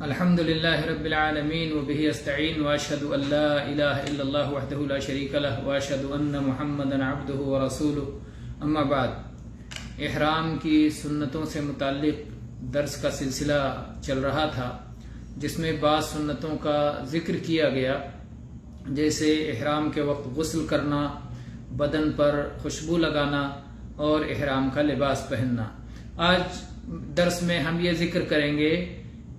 الحمد لله رب العالمين وبه استعين واشهد ان لا اله الا الله وحده لا شريك له واشهد ان محمدا عبده ورسوله اما بعد. احرام کی سنتوں سے متعلق درس کا سلسلہ چل رہا تھا جس میں بعض سنتوں کا ذکر کیا گیا، جیسے احرام کے وقت غسل کرنا، بدن پر خوشبو لگانا اور احرام کا لباس پہننا. آج درس میں ہم یہ ذکر کریں گے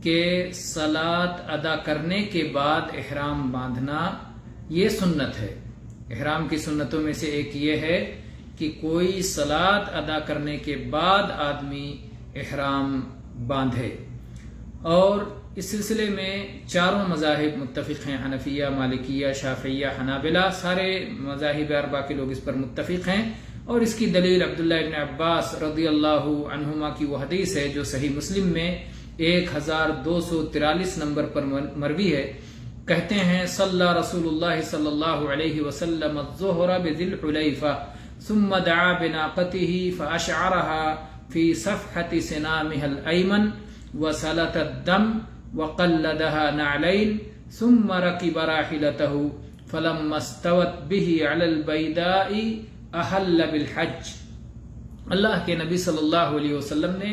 کہ صلاۃ ادا کرنے کے بعد احرام باندھنا یہ سنت ہے. احرام کی سنتوں میں سے ایک یہ ہے کہ کوئی صلاۃ ادا کرنے کے بعد آدمی احرام باندھے. اور اس سلسلے میں چاروں مذاہب متفق ہیں، حنفیہ، مالکیہ، شافعیہ، حنابلہ، سارے مذاہب اربعہ کے لوگ اس پر متفق ہیں. اور اس کی دلیل عبداللہ ابن عباس رضی اللہ عنہما کی وہ حدیث ہے جو صحیح مسلم میں 1243 نمبر پر مروی ہے. کہتے ہیں صلی رسول اللہ صلی اللہ علیہ وسلم الظہر بذی الحلیفہ ثم دعا بناقته فاشعرها في صفحة سنامها الأيمن وسلت الدم وقلدها نعلين ثم ركب راحلته فلما استوت به على البيداء احل بالحج. اللہ کے نبی صلی اللہ علیہ وسلم نے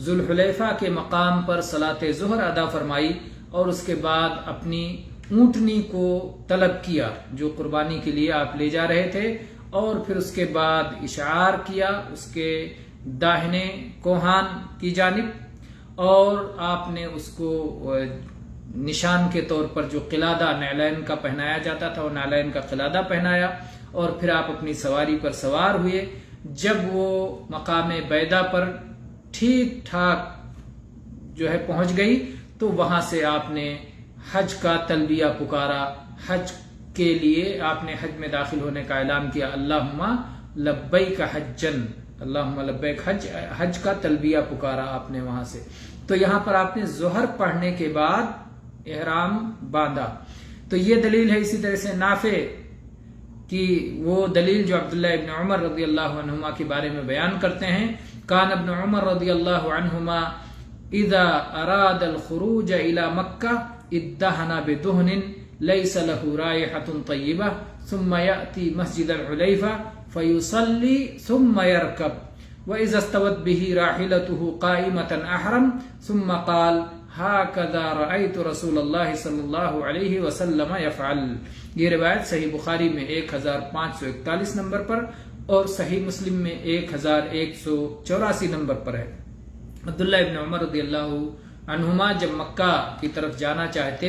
ذوالحلیفہ کے مقام پر صلاۃ ظہر ادا فرمائی اور اس کے بعد اپنی اونٹنی کو طلب کیا جو قربانی کے لیے آپ لے جا رہے تھے، اور پھر اس کے بعد اشعار کیا اس کے داہنے کوہان کی جانب، اور آپ نے اس کو نشان کے طور پر جو قلادہ نعلین کا پہنایا جاتا تھا وہ نعلین کا قلادہ پہنایا، اور پھر آپ اپنی سواری پر سوار ہوئے. جب وہ مقام بیدا پر ٹھیک ٹھاک جو ہے پہنچ گئی تو وہاں سے آپ نے حج کا تلبیہ پکارا. حج کے لیے آپ نے حج میں داخل ہونے کا اعلان کیا، اللہم لبیک حجن، اللہم لبیک حج، حج کا تلبیہ پکارا آپ نے وہاں سے. تو یہاں پر آپ نے ظہر پڑھنے کے بعد احرام باندھا. تو یہ دلیل ہے. اسی طرح سے نافع کی وہ دلیل جو عبداللہ ابن عمر رضی اللہ عنہما کے بارے میں بیان کرتے ہیں، کان ابن عمر رضی اللہ عنہما اذا اراد الخروج الى مکہ ادہن بدہن لیس له رائحة طیبہ ثم یأتی مسجد الحلیفہ فیصلی ثم یرکب وإذا استوت به راحلته قائمة احرم ثم قال هكذا رأيت رسول اللہ صلی اللہ علیہ وسلم یفعل. یہ روایت صحیح بخاری میں 1541 نمبر پر اور صحیح مسلم میں 1184 نمبر پر ہے. عبداللہ ابن عمر رضی اللہ عنہما جب مکہ کی طرف جانا چاہتے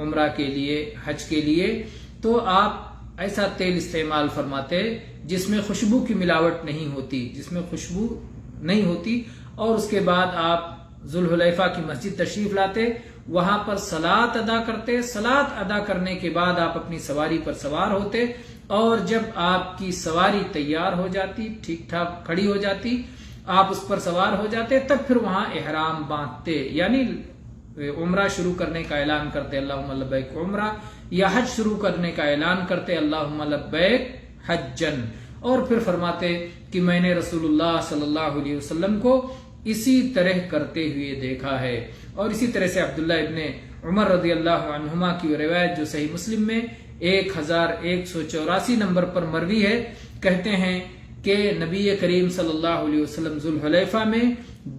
عمرہ کے لیے، حج کے لیے، تو آپ ایسا تیل استعمال فرماتے جس میں خوشبو کی ملاوٹ نہیں ہوتی، اور اس کے بعد آپ ذوالحلیفہ کی مسجد تشریف لاتے، وہاں پر صلاۃ ادا کرتے. صلاۃ ادا کرنے کے بعد آپ اپنی سواری پر سوار ہوتے، اور جب آپ کی سواری تیار ہو جاتی، ٹھیک ٹھاک کھڑی ہو جاتی، آپ اس پر سوار ہو جاتے، تب پھر وہاں احرام باندھتے، یعنی عمرہ شروع کرنے کا اعلان کرتے اللہم لبیک عمرہ، یا حج شروع کرنے کا اعلان کرتے اللہم لبیک حجن. اور پھر فرماتے کہ میں نے رسول اللہ صلی اللہ علیہ وسلم کو اسی طرح کرتے ہوئے دیکھا ہے. اور اسی طرح سے عبداللہ ابن عمر رضی اللہ عنہما کی روایت جو صحیح مسلم میں 1184 نمبر پر مروی ہے، کہتے ہیں کہ نبی کریم صلی اللہ علیہ وسلم ذوالحلیفہ میں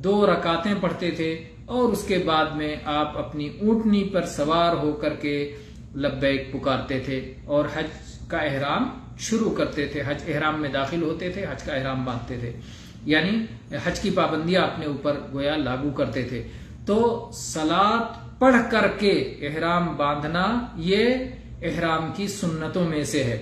2 رکعتیں پڑھتے تھے، اور اس کے بعد میں آپ اپنی اونٹنی پر سوار ہو کر کے لبیک پکارتے تھے اور حج کا احرام شروع کرتے تھے. حج احرام میں داخل ہوتے تھے، حج کا احرام باندھتے تھے، یعنی حج کی پابندیاں اپنے اوپر گویا لاگو کرتے تھے. تو صلاۃ پڑھ کر کے احرام باندھنا یہ احرام کی سنتوں میں سے ہے.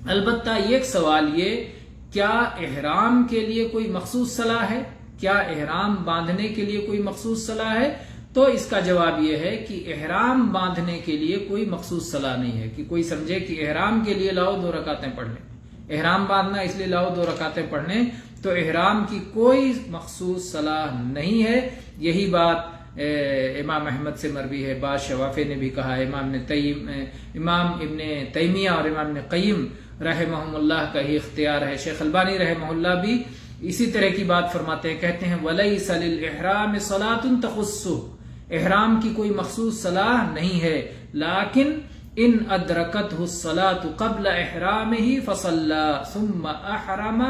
البتہ ایک سوال یہ، کیا احرام کے لیے کوئی مخصوص صلاح ہے؟ کیا احرام باندھنے کے لیے کوئی مخصوص صلاح ہے؟ تو اس کا جواب یہ ہے کہ احرام باندھنے کے لیے کوئی مخصوص صلاح نہیں ہے کہ کوئی سمجھے کہ احرام کے لیے لاؤ 2 رکعتیں پڑھ لیں، احرام باندھنا اس لیے لاؤ 2 رکعتیں پڑھ لیں. تو احرام کی کوئی مخصوص صلاح نہیں ہے. یہی بات امام احمد سے مروی ہے، بعض شوافع نے بھی کہا ہے، امام ابن تیمیہ اور امام ابن قیم رحمہم اللہ کا ہی اختیار ہے. شیخ البانی رحمہ اللہ بھی اسی طرح کی بات فرماتے ہیں، کہتے ہیں وَلَيْسَ لِلْإِحْرَامِ صَلَاةٌ تَخُصُّهُ، احرام کی کوئی مخصوص صلاح نہیں ہے، لیکن ان ادرکتہ الصلاۃ قبل احرامہ فصلی ثم احرم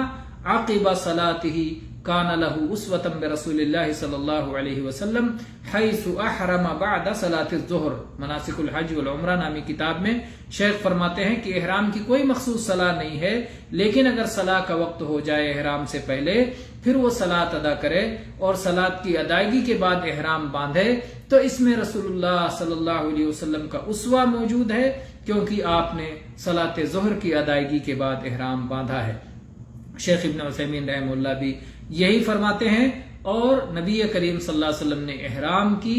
عقب صلاتہ کان لہ اسوۃ برسول اللہ صلی اللہ علیہ وسلم حیث احرم بعد صلاۃ الظہر۔ مناسک الحج والعمرہ نامی کتاب میں شیخ فرماتے ہیں کہ احرام کی کوئی مخصوص صلاح نہیں ہے، لیکن اگر صلاح کا وقت ہو جائے احرام سے پہلے پھر وہ صلاۃ ادا کرے اور صلاۃ کی ادائیگی کے بعد احرام باندھے تو اس میں رسول اللہ صلی اللہ علیہ وسلم کا اسوہ موجود ہے، کیونکہ آپ نے صلاۃ ظہر کی ادائیگی کے بعد احرام باندھا ہے۔ شیخ ابن عثیمین رحمہ اللہ بھی یہی فرماتے ہیں، اور نبی کریم صلی اللہ علیہ وسلم نے احرام کی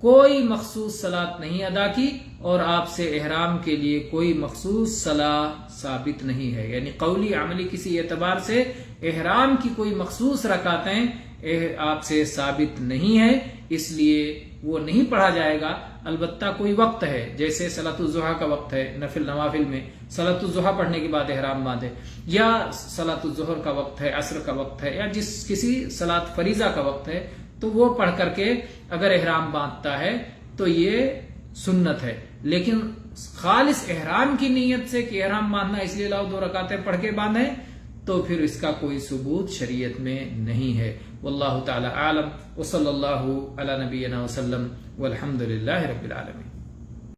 کوئی مخصوص صلاۃ نہیں ادا کی، اور آپ سے احرام کے لیے کوئی مخصوص صلاح ثابت نہیں ہے، یعنی قولی عملی کسی اعتبار سے احرام کی کوئی مخصوص رکعتیں آپ سے ثابت نہیں ہے، اس لیے وہ نہیں پڑھا جائے گا۔ البتہ کوئی وقت ہے، جیسے صلاۃ الضحیٰ کا وقت ہے، نوافل میں صلاۃ الضحیٰ پڑھنے کے بعد احرام باندھے، یا صلاۃ الظہر کا وقت ہے، عصر کا وقت ہے، یا کسی صلاۃ فریضہ کا وقت ہے، تو وہ پڑھ کر کے اگر احرام باندھتا ہے تو یہ سنت ہے۔ لیکن خالص احرام کی نیت سے کہ احرام باندھنا اس لیے لاؤ 2 رکعتیں پڑھ کے باندھیں، تو پھر اس کا کوئی ثبوت شریعت میں نہیں ہے۔ واللہ تعالی عالم، وصلی اللہ علی نبینا وسلم، والحمد للہ رب العالمین۔